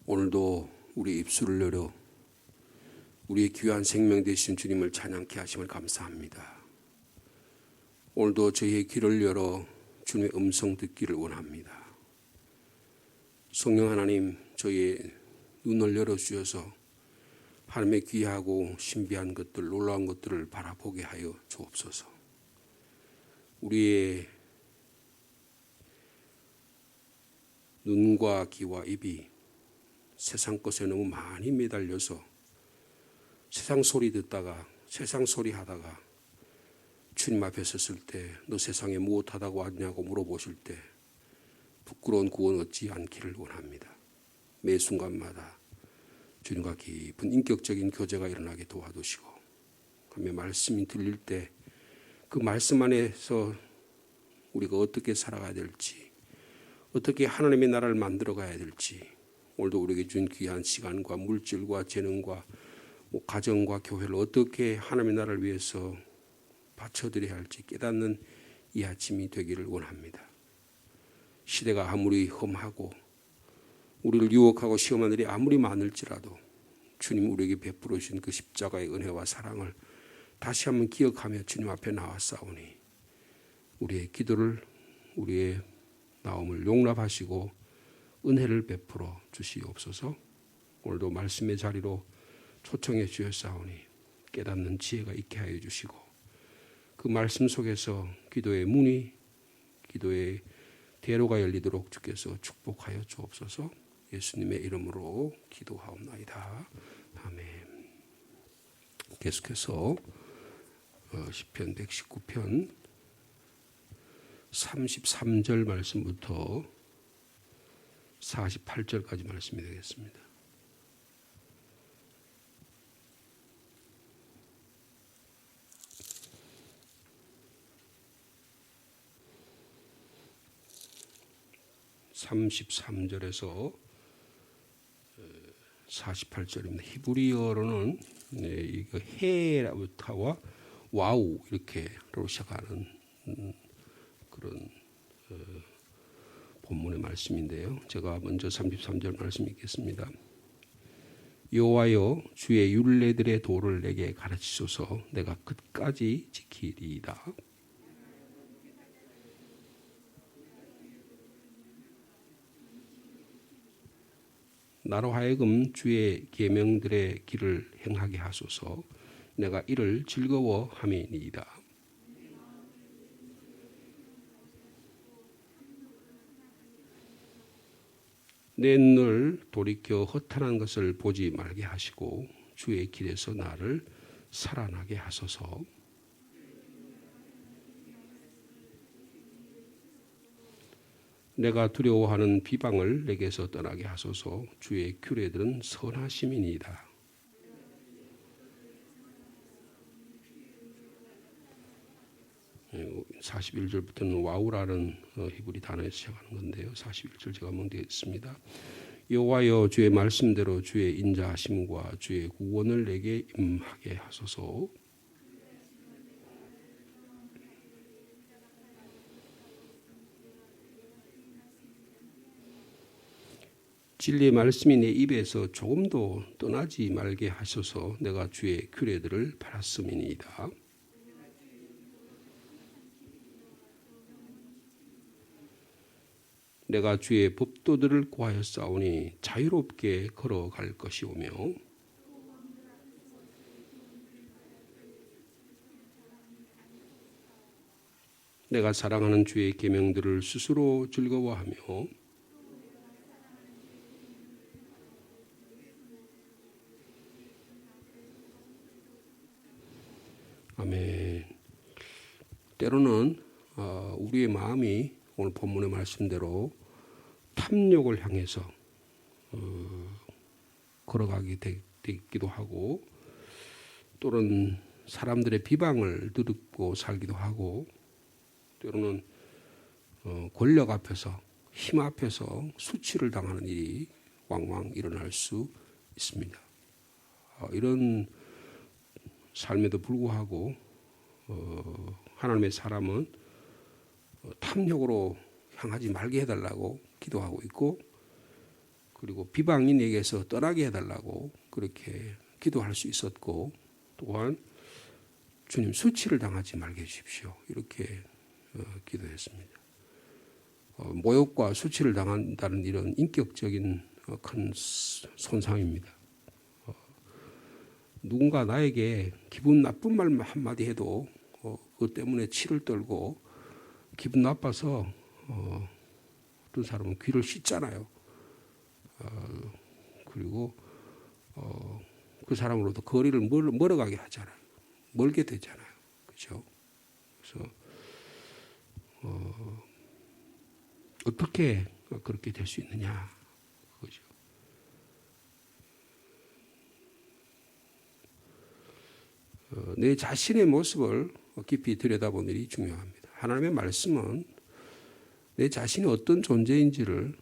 오늘도 우리 입술을 열어 우리의 귀한 생명 되신 주님을 찬양케 하심을 감사합니다. 오늘도 저희의 귀를 열어 주님의 음성 듣기를 원합니다. 성령 하나님, 저희의 눈을 열어주셔서 하나님의 귀하고 신비한 것들, 놀라운 것들을 바라보게 하여 주옵소서. 우리의 눈과 귀와 입이 세상 것에 너무 많이 매달려서 세상 소리 듣다가 세상 소리 하다가 주님 앞에 섰을 때 너 세상에 무엇하다고 왔냐고 물어보실 때 부끄러운 구원 얻지 않기를 원합니다. 매 순간마다 주님과 깊은 인격적인 교제가 일어나게 도와주시고 그러면 말씀이 들릴 때 그 말씀 안에서 우리가 어떻게 살아가야 될지, 어떻게 하나님의 나라를 만들어 가야 될지, 오늘도 우리에게 준 귀한 시간과 물질과 재능과 가정과 교회를 어떻게 하나님의 나라를 위해서 바쳐드려야 할지 깨닫는 이 아침이 되기를 원합니다. 시대가 아무리 험하고 우리를 유혹하고 시험한 일이 아무리 많을지라도 주님 우리에게 베풀어 주신 그 십자가의 은혜와 사랑을 다시 한번 기억하며 주님 앞에 나왔사오니 우리의 기도를, 우리의 나옴을 용납하시고 은혜를 베풀어 주시옵소서. 오늘도 말씀의 자리로 초청해 주셨사오니 깨닫는 지혜가 있게 하여 주시고 그 말씀 속에서 기도의 문이, 기도의 대로가 열리도록 주께서 축복하여 주옵소서. 예수님의 이름으로 기도하옵나이다. 아멘. 계속해서 시편 119편 33절 말씀부터 48절까지 말씀이 되겠습니다. (33절에서) 48절입니다. 히브리어로는 이거 해라부터와 와우 이렇게로 시작하는 그런 본문의 말씀인데요. 제가 먼저 33절 말씀 읽겠습니다. 여호와여, 주의 율례들의 도를 내게 가르치소서. 내가 끝까지 지키리이다. 나로 하여금 주의 계명들의 길을 행하게 하소서. 내가 이를 즐거워함이니이다. 내 눈을 돌이켜 허탄한 것을 보지 말게 하시고 주의 길에서 나를 살아나게 하소서. 내가 두려워하는 비방을 내게서 떠나게 하소서. 주의 규례들은 선하심이니이다. 네, 41절부터는 와우라는 히브리 단어에서 시작하는 건데요. 41절 제가 먼저 읽겠습니다. 여호와여, 주의 말씀대로 주의 인자하심과 주의 구원을 내게 임하게 하소서. 진리의 말씀이 내 입에서 조금도 떠나지 말게 하소서. 내가 주의 규례들을 바랐음이니이다. 내가 주의 법도들을 구하였사오니 자유롭게 걸어갈 것이오며 내가 사랑하는 주의 계명들을 스스로 즐거워하며 아멘. 때로는 우리의 마음이 오늘 본문의 말씀대로 탐욕을 향해서 걸어가게 되기도 하고 또는 사람들의 비방을 듣고 살기도 하고 때로는 권력 앞에서 힘 앞에서 수치를 당하는 일이 왕왕 일어날 수 있습니다. 이런 삶에도 불구하고 하나님의 사람은 탐욕으로 향하지 말게 해달라고 기도하고 있고 그리고 비방인에게서 떠나게 해달라고 그렇게 기도할 수 있었고, 또한 주님 수치를 당하지 말게 해주십시오, 이렇게 기도했습니다. 모욕과 수치를 당한다는 이런 인격적인 큰 손상입니다. 누군가 나에게 기분 나쁜 말 한마디 해도 그것 때문에 치를 떨고 기분 나빠서 어떤 사람은 귀를 씻잖아요. 그리고 그 사람으로부터 거리를 멀어가게 하잖아요. 멀게 되잖아요. 그렇죠? 그래서 어떻게 그렇게 될 수 있느냐, 그거죠. 내 자신의 모습을 깊이 들여다보는 일이 중요합니다. 하나님의 말씀은 내 자신이 어떤 존재인지를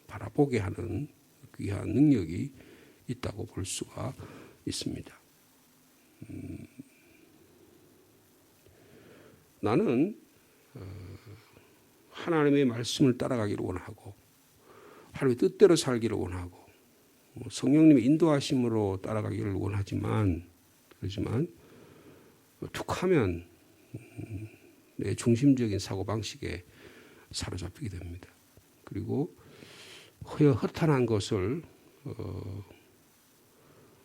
바라보게 하는 귀한 능력이 있다고 볼 수가 있습니다. 나는 하나님의 말씀을 따라가기를 원하고 하나님의 뜻대로 살기를 원하고 성령님의 인도하심으로 따라가기를 원하지만, 그렇지만 툭하면 내 중심적인 사고방식에 사로잡히게 됩니다. 그리고 허탄한 것을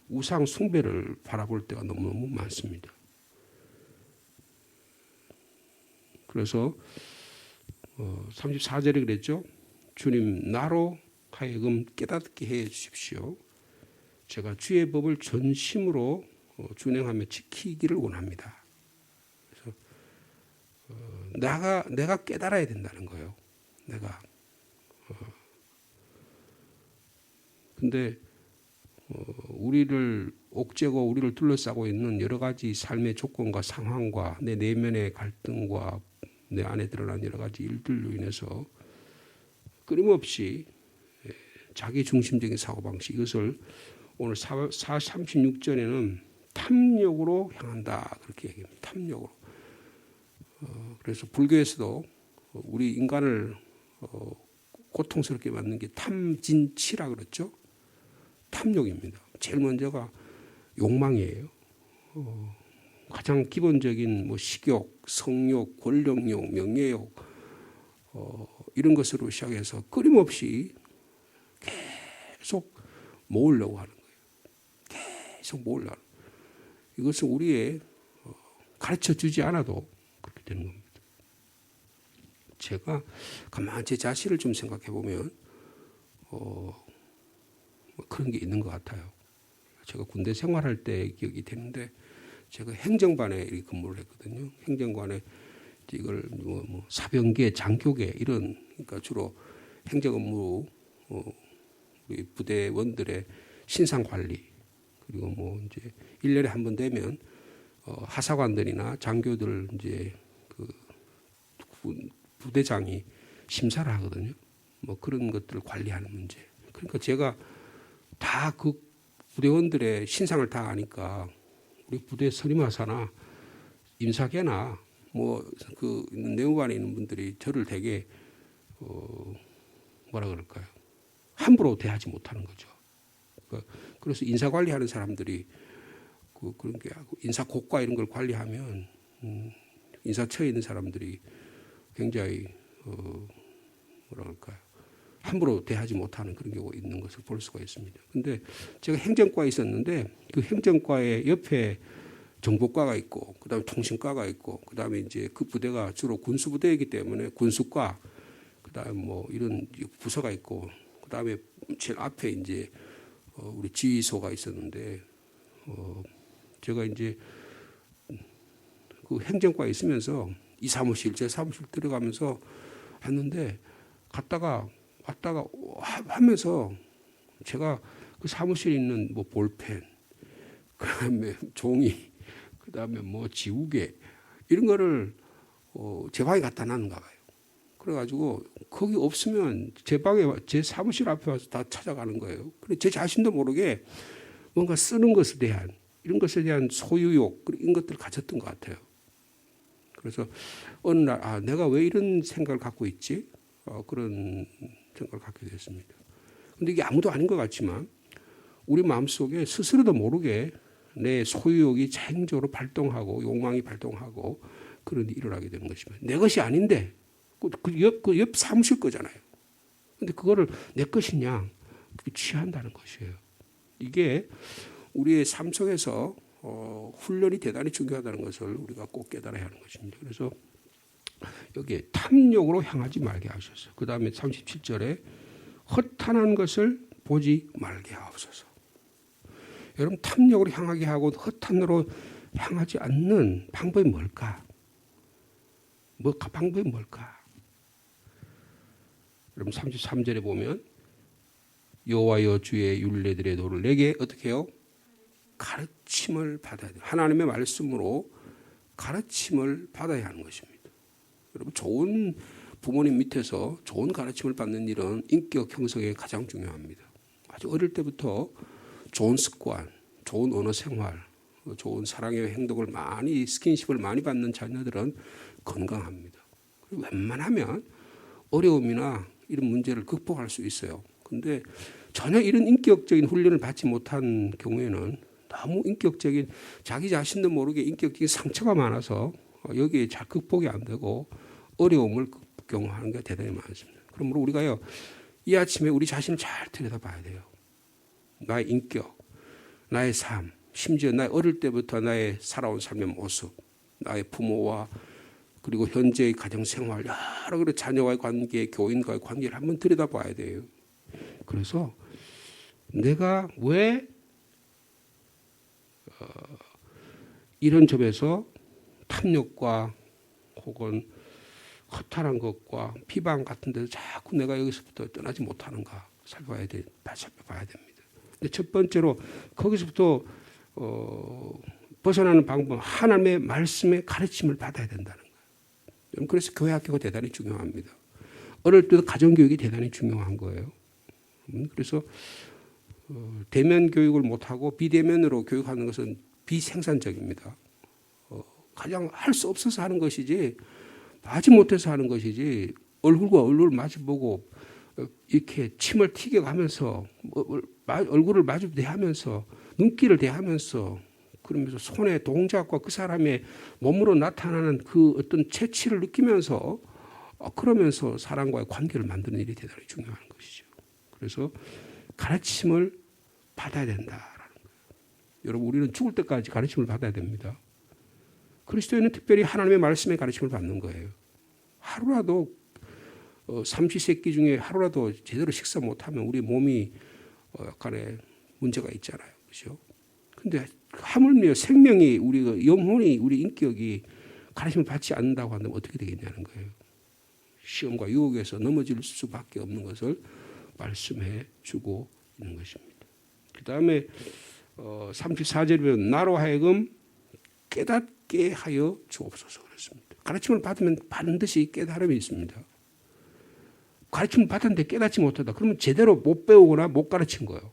우상 숭배를 바라볼 때가 너무너무 많습니다. 그래서 34절에 그랬죠. 주님, 나로 하여금 깨닫게 해 주십시오. 제가 주의 법을 전심으로 준행하며 지키기를 원합니다. 그래서 내가 깨달아야 된다는 거예요. 내가. 근데 우리를 옥죄고 우리를 둘러싸고 있는 여러 가지 삶의 조건과 상황과 내 내면의 갈등과 내 안에 드러난 여러 가지 일들로 인해서 끊임없이 자기 중심적인 사고방식, 이것을 오늘 36절에는 탐욕으로 향한다, 그렇게 얘기합니다. 탐욕으로. 그래서 불교에서도 우리 인간을 고통스럽게 만든 게 탐진치라 그랬죠. 탐욕입니다. 제일 먼저가 욕망이에요. 가장 기본적인 식욕, 성욕, 권력욕, 명예욕 이런 것으로 시작해서 끊임없이 계속 모으려고 하는 거예요. 계속 모으려고 하는 거예요. 이것은 우리의 가르쳐 주지 않아도 그렇게 되는 겁니다. 제가 가만히 제 자신을 좀 생각해 보면 그런 게 있는 것 같아요. 제가 군대 생활할 때 기억이 되는데, 제가 행정반에 이렇게 근무를 했거든요. 행정관에 이걸 사병계, 장교계 이런, 그러니까 주로 행정 업무, 우리 부대원들의 신상 관리, 그리고 이제 1년에 한 번 되면 하사관들이나 장교들 이제 그 부대장이 심사를 하거든요. 그런 것들을 관리하는 문제. 그러니까 제가 다 그 부대원들의 신상을 다 아니까 우리 부대 선임하사나 임사계나 그 내무반에 있는 분들이 저를 되게 뭐라 그럴까요? 함부로 대하지 못하는 거죠. 그래서 인사 관리하는 사람들이 그런 게 인사 고과 이런 걸 관리하면 인사처에 있는 사람들이 굉장히 뭐라 그럴까요? 함부로 대하지 못하는 그런 경우가 있는 것을 볼 수가 있습니다. 그런데 제가 행정과에 있었는데 그 행정과의 옆에 정보과가 있고, 그다음에 통신과가 있고, 그다음에 이제 그 부대가 주로 군수부대이기 때문에 군수과, 그다음에 이런 부서가 있고, 그다음에 제일 앞에 이제 우리 지휘소가 있었는데, 제가 이제 그 행정과에 있으면서 이 사무실, 제 사무실 들어가면서 했는데, 갔다가 왔다가 하면서 제가 그 사무실에 있는 볼펜, 그다음에 종이, 그다음에 지우개 이런 거를 제 방에 갖다 놨는가 봐요. 그래가지고 거기 없으면 제 방에, 제 사무실 앞에 와서 다 찾아가는 거예요. 그래 제 자신도 모르게 뭔가 쓰는 것에 대한, 이런 것에 대한 소유욕, 이런 것들을 가졌던 것 같아요. 그래서 어느 날 내가 왜 이런 생각을 갖고 있지? 그런 생각을 갖게 됐습니다. 근데 이게 아무도 아닌 것 같지만 우리 마음속에 스스로도 모르게 내 소유욕이 자행적으로 발동하고 욕망이 발동하고 그런 일을 하게 되는 것입니다. 내 것이 아닌데 그 옆 사무실 거잖아요. 근데 그거를 내 것이냐 취한다는 것이에요. 이게 우리의 삶 속에서 훈련이 대단히 중요하다는 것을 우리가 꼭 깨달아야 하는 것입니다. 그래서 여기에 탐욕으로 향하지 말게 하소서. 그 다음에 37절에 허탄한 것을 보지 말게 하옵소서. 여러분 탐욕으로 향하게 하고 허탄으로 향하지 않는 방법이 뭘까? 방법이 뭘까? 여러분 33절에 보면 여호와여 주의 율례들의 도를 내게 어떻게 해요? 가르침을 받아야 돼요. 하나님의 말씀으로 가르침을 받아야 하는 것입니다. 여러분 좋은 부모님 밑에서 좋은 가르침을 받는 일은 인격 형성에 가장 중요합니다. 아주 어릴 때부터 좋은 습관, 좋은 언어 생활, 좋은 사랑의 행동을 많이 스킨십을 많이 받는 자녀들은 건강합니다. 그리고 웬만하면 어려움이나 이런 문제를 극복할 수 있어요. 근데 전혀 이런 인격적인 훈련을 받지 못한 경우에는 너무 인격적인 자기 자신도 모르게 인격적인 상처가 많아서 여기에 잘 극복이 안 되고 어려움을 경험하는 게 대단히 많습니다. 그러므로 우리가요 이 아침에 우리 자신을 잘 들여다봐야 돼요. 나의 인격, 나의 삶, 심지어 나의 어릴 때부터 나의 살아온 삶의 모습, 나의 부모와 그리고 현재의 가정생활, 여러 가지 자녀와의 관계, 교인과의 관계를 한번 들여다봐야 돼요. 그래서 내가 왜 이런 점에서 탐욕과 혹은 허탈한 것과 비방 같은 데서 자꾸 내가 여기서부터 떠나지 못하는가 살펴봐야 됩니다. 근데 첫 번째로 거기서부터 벗어나는 방법, 하나님의 말씀의 가르침을 받아야 된다는 거예요. 그래서 교회 학교가 대단히 중요합니다. 어릴 때도 가정교육이 대단히 중요한 거예요. 그래서 대면 교육을 못하고 비대면으로 교육하는 것은 비생산적입니다. 가장 할 수 없어서 하는 것이지 마지 못해서 하는 것이지 얼굴과 얼굴을 마주보고 이렇게 침을 튀겨가면서 얼굴을 마주 대하면서 눈길을 대하면서 그러면서 손의 동작과 그 사람의 몸으로 나타나는 그 어떤 체취를 느끼면서 그러면서 사람과의 관계를 만드는 일이 대단히 중요한 것이죠. 그래서 가르침을 받아야 된다라는 거예요. 여러분 우리는 죽을 때까지 가르침을 받아야 됩니다. 그리스도인은 특별히 하나님의 말씀의 가르침을 받는 거예요. 하루라도 삼시세끼 중에 하루라도 제대로 식사 못하면 우리 몸이 약간의 문제가 있잖아요. 그렇죠? 근데 하물며 생명이 우리가 영혼이 우리 인격이 가르침을 받지 않는다고 한다면 어떻게 되겠냐는 거예요. 시험과 유혹에서 넘어질 수밖에 없는 것을 말씀해 주고 있는 것입니다. 그 다음에 34절에 보면 나로 하여금 깨닫게 하여 주옵소서 그랬습니다. 가르침을 받으면 반드시 깨달음이 있습니다. 가르침을 받았는데 깨닫지 못하다. 그러면 제대로 못 배우거나 못 가르친 거예요.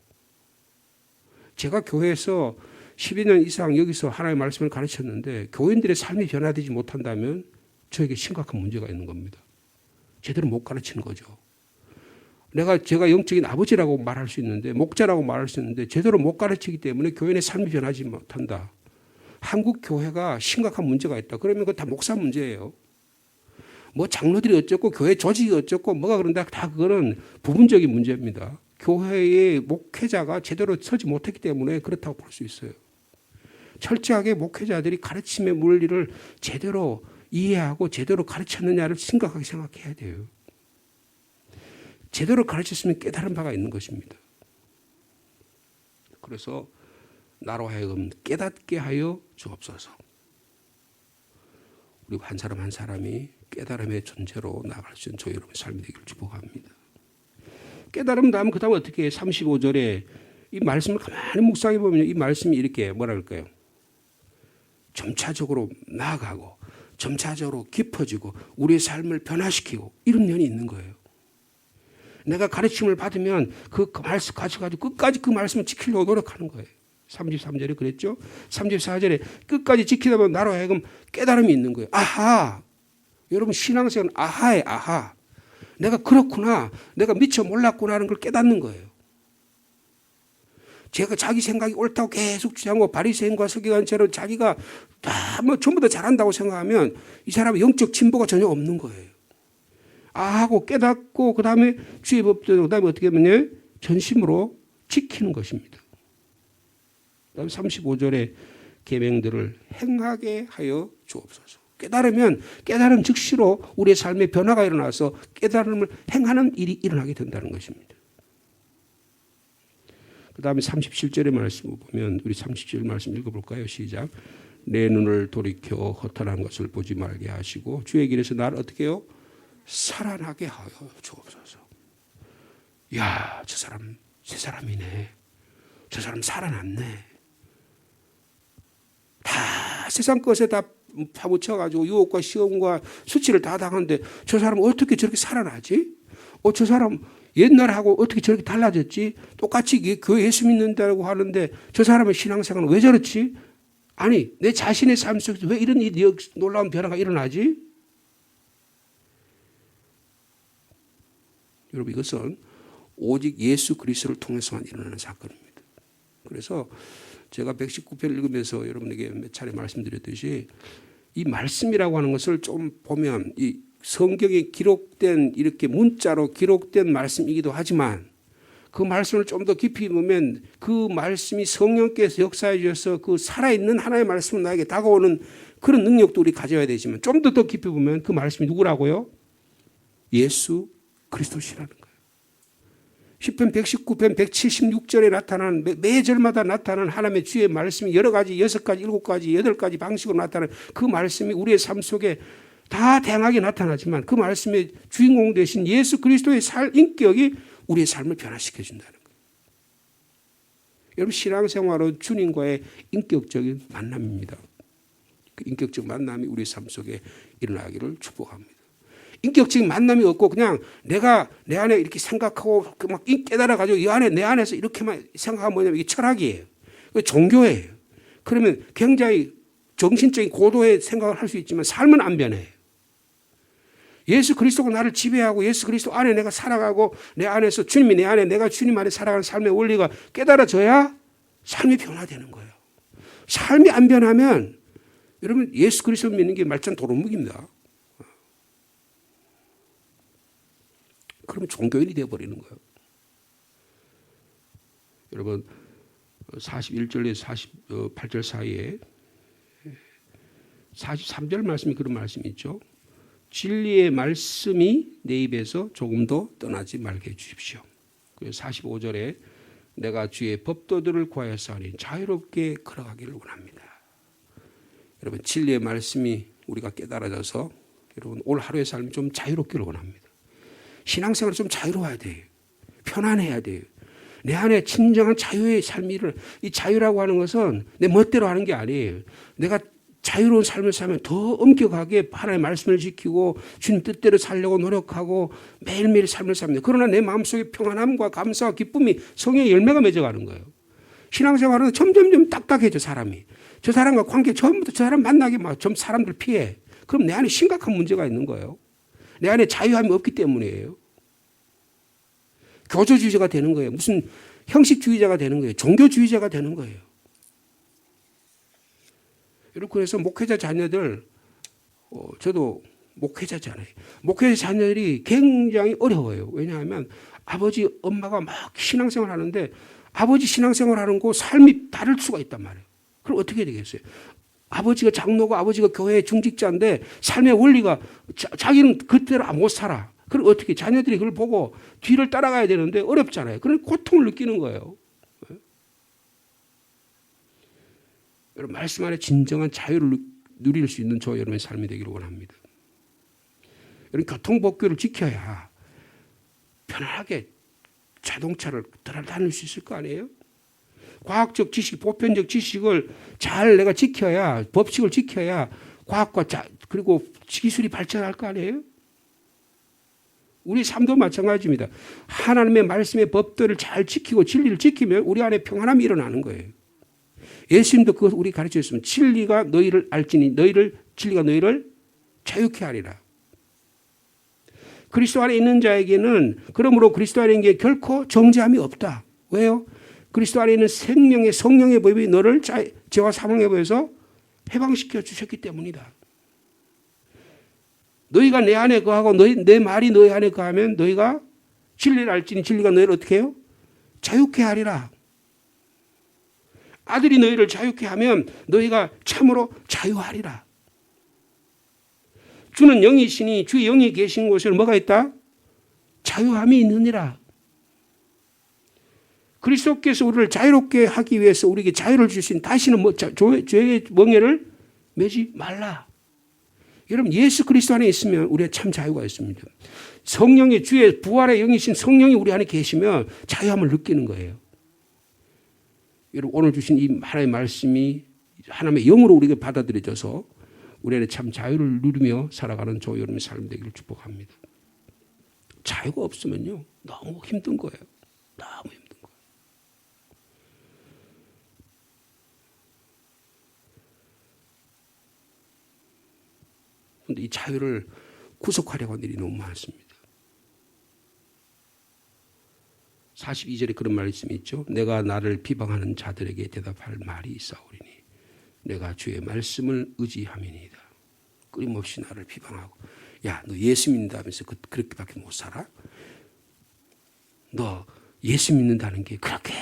제가 교회에서 12년 이상 여기서 하나님의 말씀을 가르쳤는데 교인들의 삶이 변화되지 못한다면 저에게 심각한 문제가 있는 겁니다. 제대로 못 가르치는 거죠. 제가 영적인 아버지라고 말할 수 있는데 목자라고 말할 수 있는데 제대로 못 가르치기 때문에 교인의 삶이 변하지 못한다. 한국 교회가 심각한 문제가 있다. 그러면 그건 다 목사 문제예요. 뭐 장로들이 어쩌고 교회 조직이 어쩌고 뭐가 그런다. 다 그거는 부분적인 문제입니다. 교회의 목회자가 제대로 서지 못했기 때문에 그렇다고 볼 수 있어요. 철저하게 목회자들이 가르침의 물리를 제대로 이해하고 제대로 가르쳤느냐를 심각하게 생각해야 돼요. 제대로 가르쳤으면 깨달은 바가 있는 것입니다. 그래서 나로 하여금 깨닫게 하여 주옵소서. 우리 한 사람 한 사람이 깨달음의 존재로 나아갈 수 있는 저희 여러분의 삶이 되기를 축복합니다. 깨달음 다음 그 다음 어떻게 35절에 이 말씀을 가만히 묵상해 보면 이 말씀이 이렇게 뭐라 그럴까요? 점차적으로 나아가고 점차적으로 깊어지고 우리의 삶을 변화시키고 이런 면이 있는 거예요. 내가 가르침을 받으면 그 말씀 가지고 끝까지 그 말씀을 지키려고 노력하는 거예요. 33절에 그랬죠. 34절에 끝까지 지키다 보면 나로 하여금 깨달음이 있는 거예요. 아하. 여러분 신앙생활은 아하에 아하. 내가 그렇구나. 내가 미처 몰랐구나 하는 걸 깨닫는 거예요. 제가 자기 생각이 옳다고 계속 주장하고 바리새인과 서기관처럼 자기가 다 뭐 전부 다 잘한다고 생각하면 이 사람은 영적 진보가 전혀 없는 거예요. 하고 깨닫고 그다음에 주의 법도 그다음에 어떻게 하면요? 전심으로 지키는 것입니다. 그다음에 35절에 계명들을 행하게 하여 주옵소서. 깨달으면 깨달은 즉시로 우리의 삶에 변화가 일어나서 깨달음을 행하는 일이 일어나게 된다는 것입니다. 그 다음에 37절의 말씀을 보면 우리 37절 말씀 읽어볼까요? 시작. 내 눈을 돌이켜 허탄한 것을 보지 말게 하시고 주의 길에서 나를 어떻게 해요? 살아나게 하여 주옵소서. 야, 저 사람 새 사람이네. 저 사람 살아났네. 다 세상 것에 다 파묻혀가지고 유혹과 시험과 수치를 다 당하는데 저 사람은 어떻게 저렇게 살아나지? 저 사람 옛날하고 어떻게 저렇게 달라졌지? 똑같이 교회 예수 믿는다고 하는데 저 사람의 신앙생활은 왜 저렇지? 아니, 내 자신의 삶 속에서 왜 이런 놀라운 변화가 일어나지? 여러분, 이것은 오직 예수 그리스도를 통해서만 일어나는 사건입니다. 그래서 제가 119편 읽으면서 여러분에게 몇 차례 말씀드렸듯이 이 말씀이라고 하는 것을 좀 보면 이 성경에 기록된 이렇게 문자로 기록된 말씀이기도 하지만 그 말씀을 좀 더 깊이 보면 그 말씀이 성령께서 역사해 주셔서 그 살아있는 하나님의 말씀을 나에게 다가오는 그런 능력도 우리 가져야 되지만 좀 더 깊이 보면 그 말씀이 누구라고요? 예수 그리스도시라는 거예요. 시편 119편 176절에 나타나는 매 절마다 나타나는 하나님의 주의 말씀이 여러 가지 6가지 7가지 8가지 방식으로 나타나는 그 말씀이 우리의 삶 속에 다 다양하게 나타나지만 그 말씀의 주인공 되신 예수 그리스도의 인격이 우리의 삶을 변화시켜 준다는 거예요. 여러분 신앙생활은 주님과의 인격적인 만남입니다. 그 인격적 만남이 우리의 삶 속에 일어나기를 축복합니다. 인격적인 만남이 없고 그냥 내가 내 안에 이렇게 생각하고 막 깨달아가지고 이 안에 내 안에서 이렇게만 생각하면 뭐냐면 이게 철학이에요. 종교예요. 그러면 굉장히 정신적인 고도의 생각을 할 수 있지만 삶은 안 변해요. 예수 그리스도가 나를 지배하고 예수 그리스도 안에 내가 살아가고 내 안에서 주님이 내 안에 내가 주님 안에 살아가는 삶의 원리가 깨달아져야 삶이 변화되는 거예요. 삶이 안 변하면 여러분 예수 그리스도 믿는 게 말짱 도루묵입니다. 그러면 종교인이 되어버리는 거예요. 여러분 41절에서 48절 사이에 43절 말씀이 그런 말씀이 있죠. 진리의 말씀이 내 입에서 조금도 떠나지 말게 해주십시오. 그래서 45절에 내가 주의 법도들을 구하였사오니 자유롭게 걸어가기를 원합니다. 여러분 진리의 말씀이 우리가 깨달아져서 여러분 올 하루의 삶이 좀 자유롭기를 원합니다. 신앙생활이 좀 자유로워야 돼요. 편안해야 돼요. 내 안에 진정한 자유의 삶이 이 자유라고 하는 것은 내 멋대로 하는 게 아니에요. 내가 자유로운 삶을 살면 더 엄격하게 하나님의 말씀을 지키고 주님 뜻대로 살려고 노력하고 매일매일 삶을 삽니다. 그러나 내 마음속에 평안함과 감사와 기쁨이 성령의 열매가 맺어가는 거예요. 신앙생활은 점점점 딱딱해져 사람이. 저 사람과 관계 처음부터 저 사람 만나게 막 좀 사람들 피해. 그럼 내 안에 심각한 문제가 있는 거예요. 내 안에 자유함이 없기 때문이에요. 교조주의자가 되는 거예요. 무슨 형식주의자가 되는 거예요. 종교주의자가 되는 거예요. 이렇게 해서 목회자 자녀들, 저도 목회자잖아요. 목회자 자녀들이 굉장히 어려워요. 왜냐하면 아버지, 엄마가 막 신앙생활 하는데 아버지 신앙생활 하는 거 삶이 다를 수가 있단 말이에요. 그럼 어떻게 되겠어요? 아버지가 장로고 아버지가 교회 중직자인데 삶의 원리가 자기는 그때로 못 살아. 그럼 어떻게 자녀들이 그걸 보고 뒤를 따라가야 되는데 어렵잖아요. 그런 고통을 느끼는 거예요. 여러분 말씀 안에 진정한 자유를 누릴 수 있는 저 여러분의 삶이 되기를 원합니다. 여러분 교통법규를 지켜야 편안하게 자동차를 다닐 수 있을 거 아니에요? 과학적 지식, 보편적 지식을 잘 내가 지켜야 법칙을 지켜야 과학과 그리고 기술이 발전할 거 아니에요? 우리 삶도 마찬가지입니다. 하나님의 말씀의 법들을 잘 지키고 진리를 지키면 우리 안에 평안함이 일어나는 거예요. 예수님도 그것을 우리 가르쳐줬으면 진리가 너희를 알지니 진리가 너희를 자유케 하리라. 그리스도 안에 있는 자에게는 그러므로 그리스도 안에 있는 게 결코 정죄함이 없다. 왜요? 그리스도 안에 있는 생명의 성령의 법이 너를 죄와 사망의 법에서 해방시켜 주셨기 때문이다. 너희가 내 안에 거하고 내 말이 너희 안에 거하면 너희가 진리를 알지니 진리가 너희를 어떻게 해요? 자유케 하리라. 아들이 너희를 자유케 하면 너희가 참으로 자유하리라. 주는 영이시니 주의 영이 계신 곳에 뭐가 있다? 자유함이 있느니라. 그리스도께서 우리를 자유롭게 하기 위해서 우리에게 자유를 주신 다시는 죄의 멍에를 매지 말라. 여러분 예수 그리스도 안에 있으면 우리의 참 자유가 있습니다. 성령의 주의 부활의 영이신 성령이 우리 안에 계시면 자유함을 느끼는 거예요. 여러분 오늘 주신 이 하나님의 말씀이 하나님의 영으로 우리에게 받아들여져서 우리 안에 참 자유를 누리며 살아가는 저 여러분의 삶 되기를 축복합니다. 자유가 없으면요 너무 힘든 거예요. 너무 힘든 거예요. 그런데 이 자유를 구속하려고 하는 일이 너무 많습니다. 42절에 그런 말씀이 있죠. 내가 나를 비방하는 자들에게 대답할 말이 있사오리니 내가 주의 말씀을 의지함이니이다. 끊임없이 나를 비방하고 야, 너 예수 믿는다면서 그렇게밖에 못 살아? 너 예수 믿는다는 게 그렇게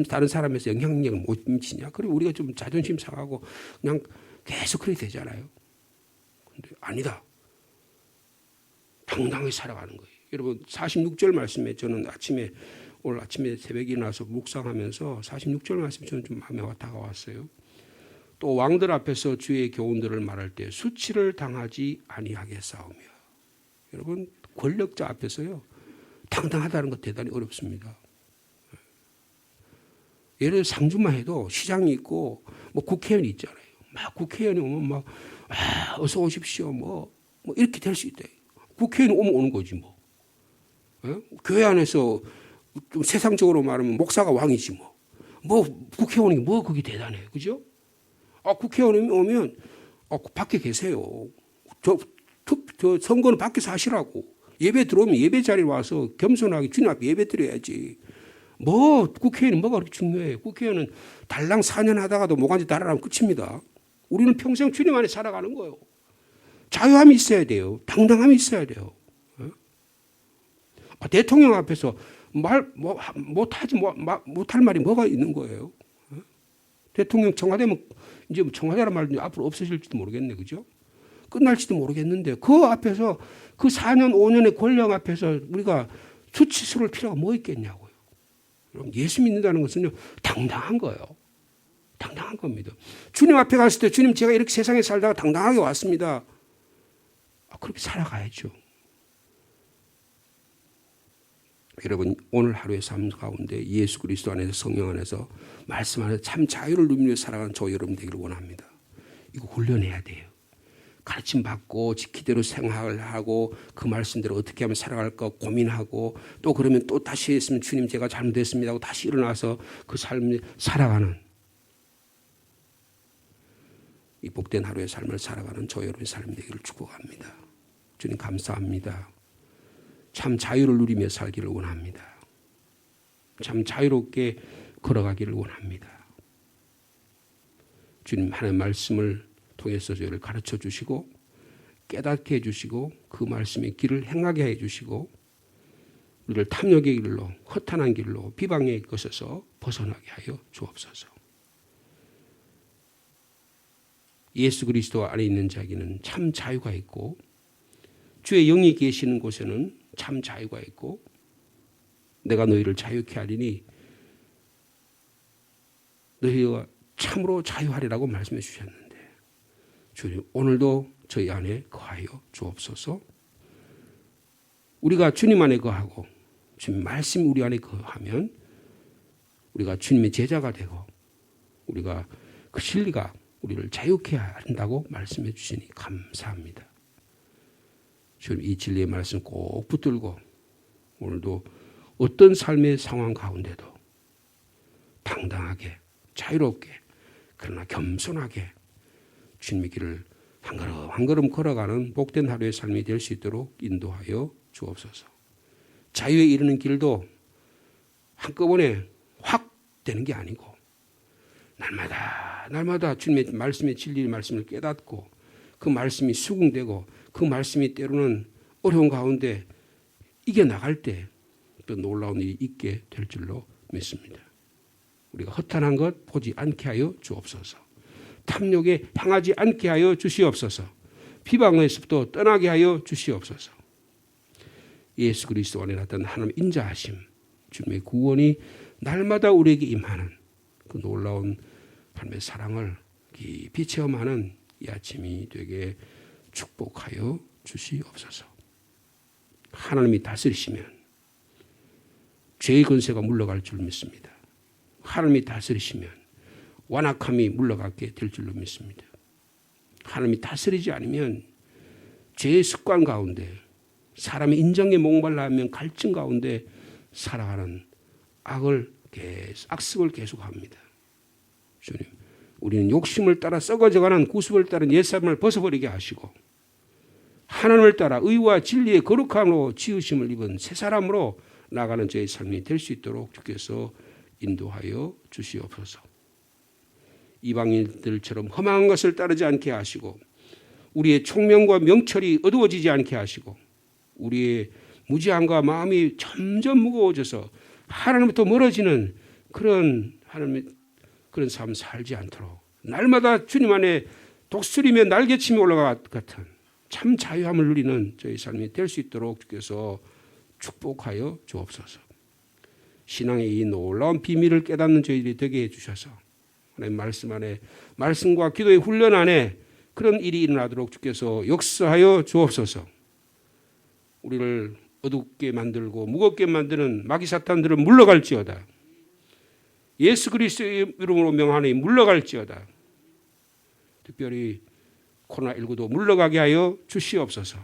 다른 사람에서 영향력을 못 미치냐? 그리고 우리가 좀 자존심 상하고 그냥 계속 그렇게 되잖아요. 근데 아니다. 당당하게 살아가는 거예요. 여러분 46절 말씀에 저는 오늘 아침에 새벽에 일어나서 묵상하면서 46절 말씀이 저는 좀 마음에 다가왔어요. 또 왕들 앞에서 주의 교훈들을 말할 때 수치를 당하지 아니하겠사오며. 여러분 권력자 앞에서요 당당하다는 것 대단히 어렵습니다. 예를 들어 상주만 해도 시장이 있고 뭐 국회의원이 있잖아요. 막 국회의원이 오면 막 어서 오십시오 뭐 이렇게 될 수 있대. 국회의원이 오면 오는 거지 뭐. 교회 안에서 좀 세상적으로 말하면 목사가 왕이지 뭐. 국회의원이 뭐 그게 대단해. 그죠? 국회의원이 오면 밖에 계세요. 저 선거는 밖에서 하시라고. 예배 들어오면 예배 자리에 와서 겸손하게 주님 앞에 예배 드려야지. 국회의원은 뭐가 그렇게 중요해요. 국회의원은 달랑 4년 하다가도 뭐간지 달아나면 끝입니다. 우리는 평생 주님 안에 살아가는 거예요. 자유함이 있어야 돼요. 당당함이 있어야 돼요. 대통령 앞에서 못할 말이 뭐가 있는 거예요. 대통령 청와대면 이제 청와대란 말도 앞으로 없어질지도 모르겠네. 그죠? 끝날지도 모르겠는데 그 앞에서 그 4년 5년의 권력 앞에서 우리가 수치스러울 필요가 뭐 있겠냐고요. 여러분 예수 믿는다는 것은요 당당한 거예요. 당당한 겁니다. 주님 앞에 갔을 때 주님 제가 이렇게 세상에 살다가 당당하게 왔습니다. 그렇게 살아가야죠. 여러분 오늘 하루의 삶 가운데 예수 그리스도 안에서 성령 안에서 말씀 안에서 참 자유를 누리며 살아가는 저 여러분 되기를 원합니다. 이거 훈련해야 돼요. 가르침 받고 기대로 생활을 하고 그 말씀대로 어떻게 하면 살아갈까 고민하고 또 그러면 또 다시 했으면 주님 제가 잘못했습니다 하고 다시 일어나서 그 삶을 살아가는 이 복된 하루의 삶을 살아가는 저 여러분의 삶이 되기를 축복합니다. 주님 감사합니다. 참 자유를 누리며 살기를 원합니다. 참 자유롭게 걸어가기를 원합니다. 주님 하나님의 말씀을 통해서 저희를 가르쳐 주시고 깨닫게 해주시고 그 말씀의 길을 행하게 해주시고 우리를 탐욕의 길로 허탄한 길로 비방의 것에서 벗어나게 하여 주옵소서. 예수 그리스도 안에 있는 자에게는 참 자유가 있고 주의 영이 계시는 곳에는 참 자유가 있고 내가 너희를 자유케 하리니 너희가 참으로 자유하리라고 말씀해 주셨는데 주님 오늘도 저희 안에 거하여 주옵소서. 우리가 주님 안에 거하고 주님 말씀 우리 안에 거하면 우리가 주님의 제자가 되고 우리가 그 진리가 우리를 자유케 한다고 말씀해 주시니 감사합니다. 주님 이 진리의 말씀 꼭 붙들고 오늘도 어떤 삶의 상황 가운데도 당당하게 자유롭게 그러나 겸손하게 주님의 길을 한 걸음 한 걸음 걸어가는 복된 하루의 삶이 될 수 있도록 인도하여 주옵소서. 자유에 이르는 길도 한꺼번에 확 되는 게 아니고 날마다 주님의 말씀의 진리의 말씀을 깨닫고 그 말씀이 수긍되고 그 말씀이 때로는 어려운 가운데 이겨나갈 때 또 놀라운 일이 있게 될 줄로 믿습니다. 우리가 허탄한 것 보지 않게 하여 주옵소서. 탐욕에 향하지 않게 하여 주시옵소서. 비방에서부터 떠나게 하여 주시옵소서. 예수 그리스도 안에 나타난 하나님의 인자하심, 주님의 구원이 날마다 우리에게 임하는 그 놀라운 하나님의 사랑을 깊이 체험하는 이 아침이 되게 축복하여 주시옵소서. 하나님이 다스리시면 죄의 권세가 물러갈 줄 믿습니다. 하나님이 다스리시면 완악함이 물러가게 될 줄로 믿습니다. 하나님이 다스리지 않으면 죄의 습관 가운데 사람의 인정에 목말라하면 갈증 가운데 살아가는 악습을 계속합니다. 주님, 우리는 욕심을 따라 썩어져가는 구습을 따른 옛사람을 벗어버리게 하시고 하나님을 따라 의와 진리의 거룩함으로 지으심을 입은 새 사람으로 나가는 저의 삶이 될 수 있도록 주께서 인도하여 주시옵소서. 이방인들처럼 험한 것을 따르지 않게 하시고 우리의 총명과 명철이 어두워지지 않게 하시고 우리의 무지함과 마음이 점점 무거워져서 하나님부터 멀어지는 그런 삶 살지 않도록 날마다 주님 안에 독수리며 날개치며 올라가 같은 참 자유함을 누리는 저희 삶이 될 수 있도록 주께서 축복하여 주옵소서. 신앙의 이 놀라운 비밀을 깨닫는 저희들이 되게 해주셔서 하나님 말씀 안에 말씀과 기도의 훈련 안에 그런 일이 일어나도록 주께서 역사하여 주옵소서. 우리를 어둡게 만들고 무겁게 만드는 마귀 사탄들은 물러갈지어다. 예수 그리스도의 이름으로 명하니 물러갈지어다. 특별히 코로나19도 물러가게 하여 주시옵소서.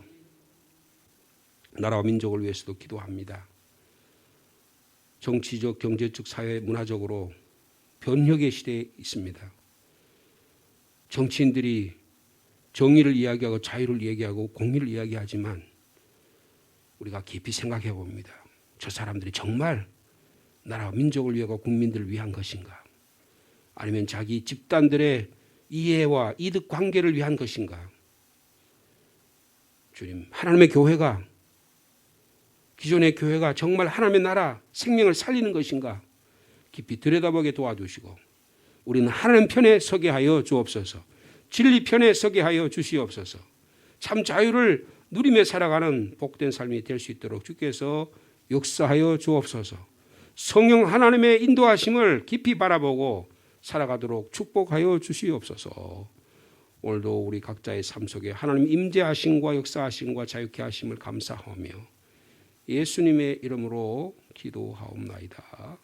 나라와 민족을 위해서도 기도합니다. 정치적, 경제적, 사회, 문화적으로 변혁의 시대에 있습니다. 정치인들이 정의를 이야기하고 자유를 이야기하고 공의를 이야기하지만 우리가 깊이 생각해 봅니다. 저 사람들이 정말 나라와 민족을 위하고 국민들을 위한 것인가? 아니면 자기 집단들의 이해와 이득 관계를 위한 것인가? 주님, 하나님의 교회가 기존의 교회가 정말 하나님의 나라 생명을 살리는 것인가? 깊이 들여다보게 도와주시고 우리는 하나님 편에 서게 하여 주옵소서. 진리 편에 서게 하여 주시옵소서. 참 자유를 누리며 살아가는 복된 삶이 될 수 있도록 주께서 역사하여 주옵소서. 성령 하나님의 인도하심을 깊이 바라보고 살아가도록 축복하여 주시옵소서. 오늘도 우리 각자의 삶 속에 하나님 임재하심과 역사하심과 자유케 하심을 감사하며 예수님의 이름으로 기도하옵나이다.